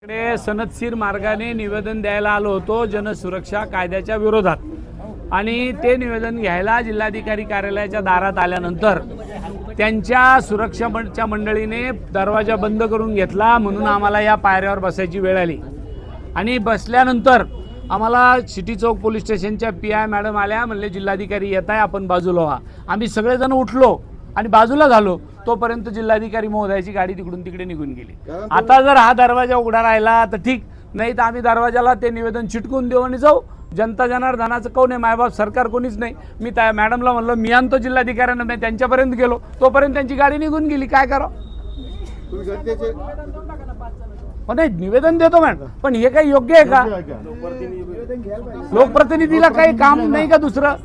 सनदशीर मार्गाने निवेदन द्यायला आलो होतो जनसुरक्षा कायद्याच्या विरोधात आणि ते निवेदन घ्यायला जिल्हाधिकारी कार्यालयाच्या दारात आल्यानंतर त्यांच्या सुरक्षाच्या मंडळीने दरवाजा बंद करून घेतला म्हणून आम्हाला या पायऱ्यावर बसायची वेळ आली आणि बसल्यानंतर आम्हाला सिटी चौक पोलीस स्टेशनच्या PI मॅडम आल्या, म्हणले जिल्हाधिकारी येत आहे आपण बाजूला व्हा। आम्ही सगळेजण उठलो आणि बाजूला झालो, तोपर्यंत जिल्हाधिकारी महोदयाची गाडी तिकडून तिकडे निघून गेली। आता जर हा दरवाजा उघडा राहिला तर ठीक, नाही तर आम्ही दरवाजाला ते निवेदन चिटकून देऊ आणि जाऊ। जनता जनार्दनाचं कोण आहे, मायबाप सरकार कोणीच नाही। मी त्या मॅडमला म्हणलं मी आणतो जिल्हाधिकाऱ्यांना, मी त्यांच्यापर्यंत गेलो, तोपर्यंत त्यांची गाडी निघून गेली। काय करावं? नाही निवेदन देतो मॅडम, पण हे काही योग्य आहे का? लोकप्रतिनिधीला काही काम नाही का दुसरं?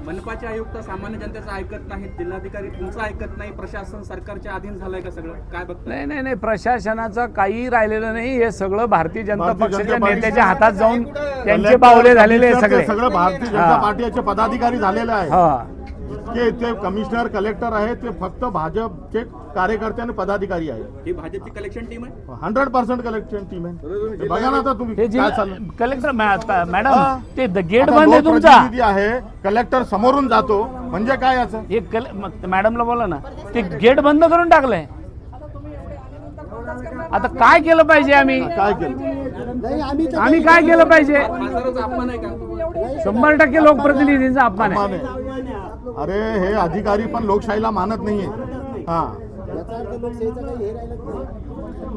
मनपाचे आयुक्त सामान्य जनतेचं ऐकत नाहीत, जिल्हाधिकारी तुमचं ऐकत नाही, प्रशासन सरकारच्या अधीन झालंय का सगळं? काय बघताय? नाही प्रशासनाचं काही राहिलेलं नाही। हे सगळं भारतीय जनता पक्षाच्या नेत्याच्या हातात जाऊन त्यांचे बावले झालेले सगळं भारतीय जनता पार्टीचे पदाधिकारी झालेले आहे की ते कमिशनर कलेक्टर आहे, ते फक्त भाजपचे कार्यकर्ते आणि पदाधिकारी आहे। ही भाजपची कलेक्शन टीम आहे, 100% कलेक्शन टीम आहे। बघा ना आता तुम्ही काय चाललं। कलेक्टर मॅडम ते गेट बंद आहे तुमचा आहे, कलेक्टर समोरून जातो म्हणजे काय याचं? हे मॅडमला बोला ना, ते गेट बंद करून टाकलंय। आता काय केलं पाहिजे? आम्ही काय केलं? आम्ही काय केलं पाहिजे? खासदाराचा अपमान आहे का? 100% लोकप्रतिनिधींचा अपमान आहे। अरे हे अधिकारी पण लोकशाहीला मानत नाहीये।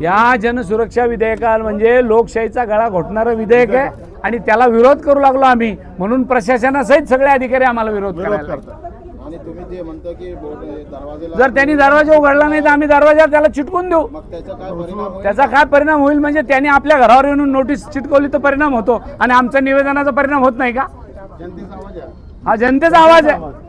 या जनसुरक्षा विधेयकाला म्हणजे लोकशाहीचा गळा घोटणारं विधेयक आहे आणि त्याला विरोध करू लागलो आम्ही, म्हणून प्रशासनासहित सगळे अधिकारी आम्हाला विरोध करायला लागतात। आणि तुम्ही जे म्हणता की दरवाजाला जर त्यांनी दरवाजा उघडला नाही तर आम्ही दरवाजा त्याला चिटकून देऊ। त्याचा काय परिणाम होईल म्हणजे त्यांनी आपल्या घरावर येऊन नोटीस चिटकवली तर परिणाम होतो आणि आमच्या निवेदनाचा परिणाम होत नाही का? जनतेचा आवाज आहे, हा जनतेचा आवाज आहे।